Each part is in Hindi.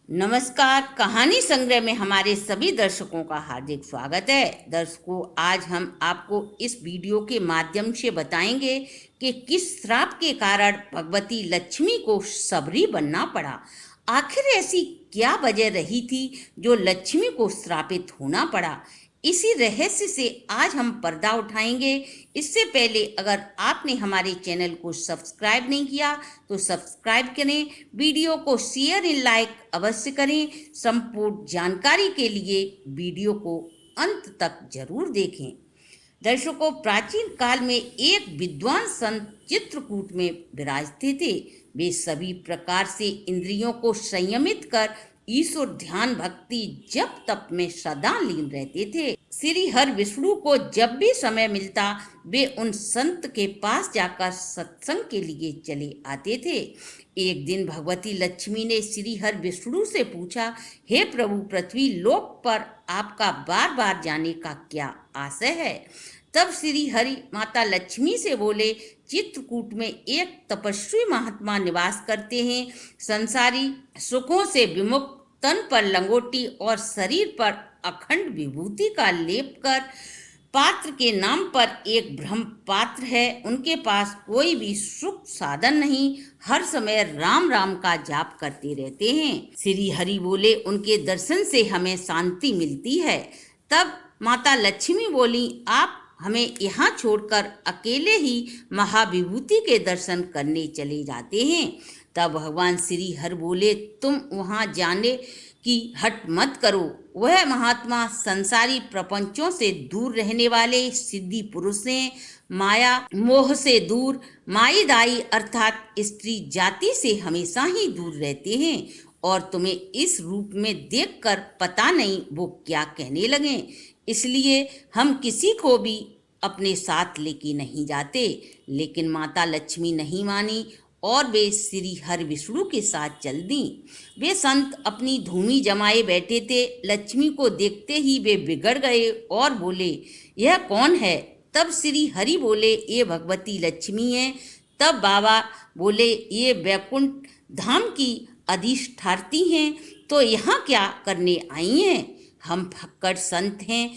नमस्कार। कहानी संग्रह में हमारे सभी दर्शकों का हार्दिक स्वागत है। दर्शकों, आज हम आपको इस वीडियो के माध्यम से बताएंगे कि किस श्राप के कारण भगवती लक्ष्मी को सबरी बनना पड़ा। आखिर ऐसी क्या वजह रही थी जो लक्ष्मी को श्रापित होना पड़ा। इसी रहस्य से आज हम पर्दा उठाएंगे। इससे पहले अगर आपने हमारे चैनल को सब्सक्राइब नहीं किया तो सब्सक्राइब करें, वीडियो को शेयर और लाइक अवश्य करें। संपूर्ण जानकारी के लिए वीडियो को अंत तक जरूर देखें। दर्शकों, प्राचीन काल में एक विद्वान संत चित्रकूट में विराजते थे। वे सभी प्रकार से इंद्रियों को संयमित कर ईश्वर ध्यान भक्ति जप तप में सदा लीन रहते थे। श्री हर विष्णु को जब भी समय मिलता वे उन संत के पास जाकर सत्संग के लिए चले आते थे। एक दिन भगवती लक्ष्मी ने श्री हर विष्णु से पूछा, हे प्रभु, पृथ्वी लोक पर आपका बार बार जाने का क्या आशय है। तब श्री हरि माता लक्ष्मी से बोले, चित्रकूट में एक तपस्वी महात्मा निवास करते हैं। संसारी सुखों से विमुख, तन पर लंगोटी और शरीर पर अखंड विभूति का लेप कर पात्र के नाम पर एक ब्रह्म पात्र है। उनके पास कोई भी सुख साधन नहीं, हर समय राम राम का जाप करते रहते हैं। श्री हरि बोले, उनके दर्शन से हमें शांति मिलती है। तब माता लक्ष्मी बोली, आप हमें यहाँ छोड़कर अकेले ही महाविभूति के दर्शन करने चले जाते हैं। तब भगवान श्री हर बोले, तुम वहाँ जाने की हट मत करो। वह महात्मा संसारी प्रपंचों से दूर रहने वाले सिद्धि पुरुष हैं। माया मोह से दूर, माईदाई अर्थात स्त्री जाति से हमेशा ही दूर रहते हैं। और तुम्हें इस रूप में देखकर पता नहीं वो क्या कहने लगे, इसलिए हम किसी को भी अपने साथ लेके नहीं जाते। लेकिन माता लक्ष्मी नहीं मानी और वे श्री हर विष्णु के साथ चल दी। वे संत अपनी धूमी जमाए बैठे थे। लक्ष्मी को देखते ही वे बिगड़ गए और बोले, यह कौन है। तब श्री हरि बोले, ये भगवती लक्ष्मी है। तब बाबा बोले, ये वैकुंठ धाम की अधिष्ठात्री हैं, तो यहाँ क्या करने आई हैं। हम फक्कड़ संत हैं,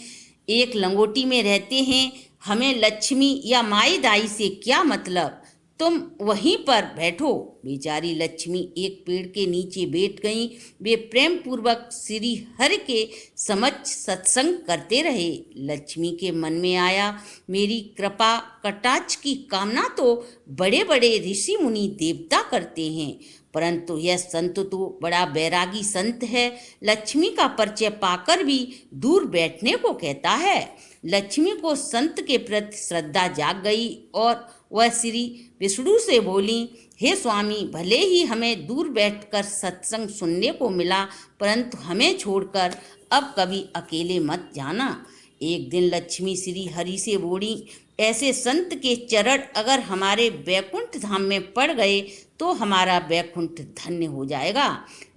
एक लंगोटी में रहते हैं, हमें लक्ष्मी या माई दाई से क्या मतलब। तुम वहीं पर बैठो। बेचारी लक्ष्मी एक पेड़ के नीचे बैठ गईं। वे प्रेम पूर्वक श्री हरि के समक्ष सत्संग करते रहे। लक्ष्मी के मन में आया, मेरी कृपा कटाक्ष की कामना तो बड़े बड़े ऋषि मुनि देवता करते हैं, परंतु यह संत तो बड़ा बैरागी संत है। लक्ष्मी का परिचय पाकर भी दूर बैठने को कहता है। लक्ष्मी को संत के प्रति श्रद्धा जाग गई और वह श्री विष्णु से बोली, हे स्वामी, भले ही हमें दूर बैठकर सत्संग सुनने को मिला, परंतु हमें छोड़कर अब कभी अकेले मत जाना। एक दिन लक्ष्मी श्री हरि से बोली, ऐसे संत के चरण अगर हमारे वैकुंठ धाम में पड़ गए तो हमारा वैकुंठ धन्य हो जाएगा।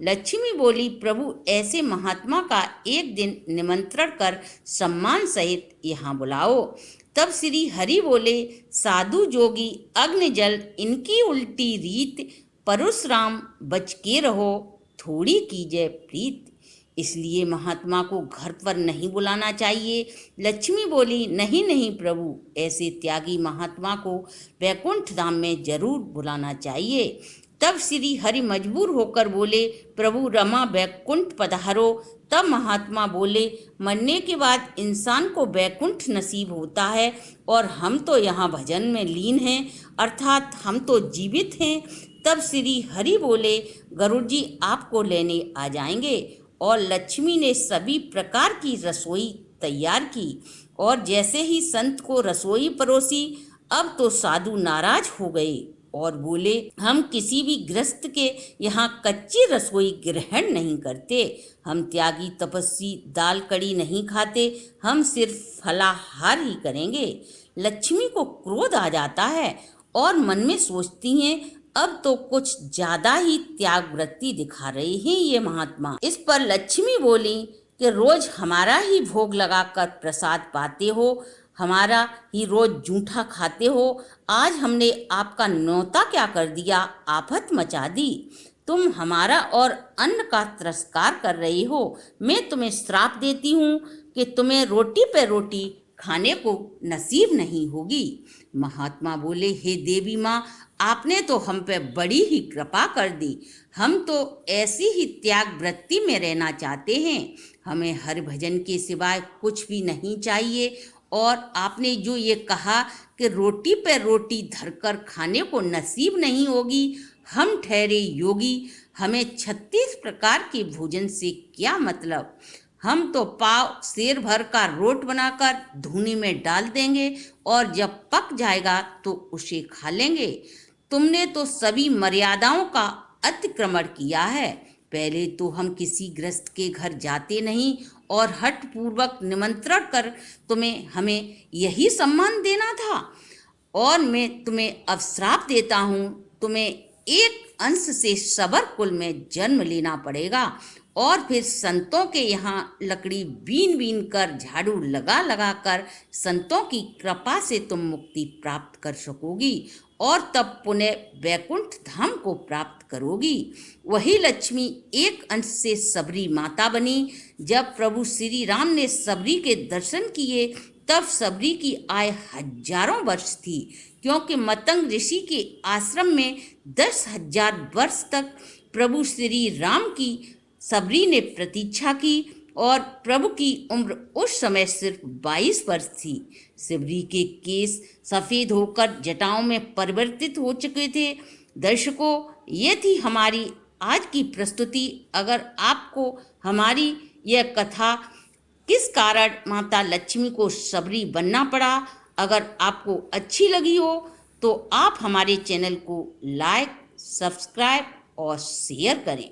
लक्ष्मी बोली, प्रभु, ऐसे महात्मा का एक दिन निमंत्रण कर सम्मान सहित यहाँ बुलाओ। तब श्री हरि बोले, साधु जोगी अग्नि जल इनकी उल्टी रीत, परशुराम बच के रहो, थोड़ी कीजिए प्रीत। इसलिए महात्मा को घर पर नहीं बुलाना चाहिए। लक्ष्मी बोली, नहीं नहीं प्रभु, ऐसे त्यागी महात्मा को वैकुंठ धाम में जरूर बुलाना चाहिए। तब श्री हरि मजबूर होकर बोले, प्रभु, रमा वैकुंठ पधारो। तब महात्मा बोले, मरने के बाद इंसान को वैकुंठ नसीब होता है और हम तो यहाँ भजन में लीन हैं, अर्थात हम तो जीवित हैं। तब श्री हरि बोले, गरुड़ जी आपको लेने आ जाएंगे। और लक्ष्मी ने सभी प्रकार की रसोई तैयार की और जैसे ही संत को रसोई परोसी, अब तो साधु नाराज हो गए और बोले, हम किसी भी गृहस्थ के यहाँ कच्ची रसोई ग्रहण नहीं करते। हम त्यागी तपस्वी दाल कड़ी नहीं खाते, हम सिर्फ फलाहार ही करेंगे। लक्ष्मी को क्रोध आ जाता है और मन में सोचती हैं, अब तो कुछ ज्यादा ही त्याग वृत्ति दिखा रहे हैं ये महात्मा। इस पर लक्ष्मी बोली कि रोज हमारा ही भोग लगाकर प्रसाद पाते हो, हमारा ही रोज जूठा खाते हो, आज हमने आपका न्योता क्या कर दिया, आफत मचा दी। तुम हमारा और अन्न का तिरस्कार कर रही हो। मैं तुम्हें श्राप देती हूँ कि तुम्हें रोटी पे रोटी खाने को नसीब नहीं होगी। महात्मा बोले, हे देवी माँ, आपने तो हम पे बड़ी ही कृपा कर दी। हम तो ऐसी ही त्याग वृत्ति में रहना चाहते हैं। हमें हर भजन के सिवाय कुछ भी नहीं चाहिए। और आपने जो ये कहा कि रोटी पे रोटी धरकर खाने को नसीब नहीं होगी, हम ठहरे योगी, हमें 36 प्रकार के भोजन से क्या मतलब। हम तो पाव शेर भर का रोट बनाकर धूनी में डाल देंगे और जब पक जाएगा तो उसे खा लेंगे। तुमने तो सभी मर्यादाओं का अतिक्रमण किया है। पहले तो हम किसी गृहस्थ के घर जाते नहीं और हठ पूर्वक निमंत्रण कर तुम्हें हमें यही सम्मान देना था। और मैं तुम्हें अब श्राप देता हूँ, तुम्हें एक अंश से सबर कुल में जन्म लेना पड़ेगा और फिर संतों के यहाँ लकड़ी बीन बीन कर, झाड़ू लगा लगा कर संतों की कृपा से तुम मुक्ति प्राप्त कर सकोगी और तब पुनः वैकुंठ धाम को प्राप्त करोगी। वही लक्ष्मी एक अंश से सबरी माता बनी। जब प्रभु श्री राम ने सबरी के दर्शन किए तब सबरी की आयु हजारों वर्ष थी, क्योंकि मतंग ऋषि के आश्रम में 10,000 वर्ष तक प्रभु श्री राम की सबरी ने प्रतीक्षा की और प्रभु की उम्र उस समय सिर्फ 22 वर्ष थी। सबरी के केस सफ़ेद होकर जटाओं में परिवर्तित हो चुके थे। दर्शकों, ये थी हमारी आज की प्रस्तुति। अगर आपको हमारी यह कथा किस कारण माता लक्ष्मी को सबरी बनना पड़ा, अगर आपको अच्छी लगी हो तो आप हमारे चैनल को लाइक, सब्सक्राइब और शेयर करें।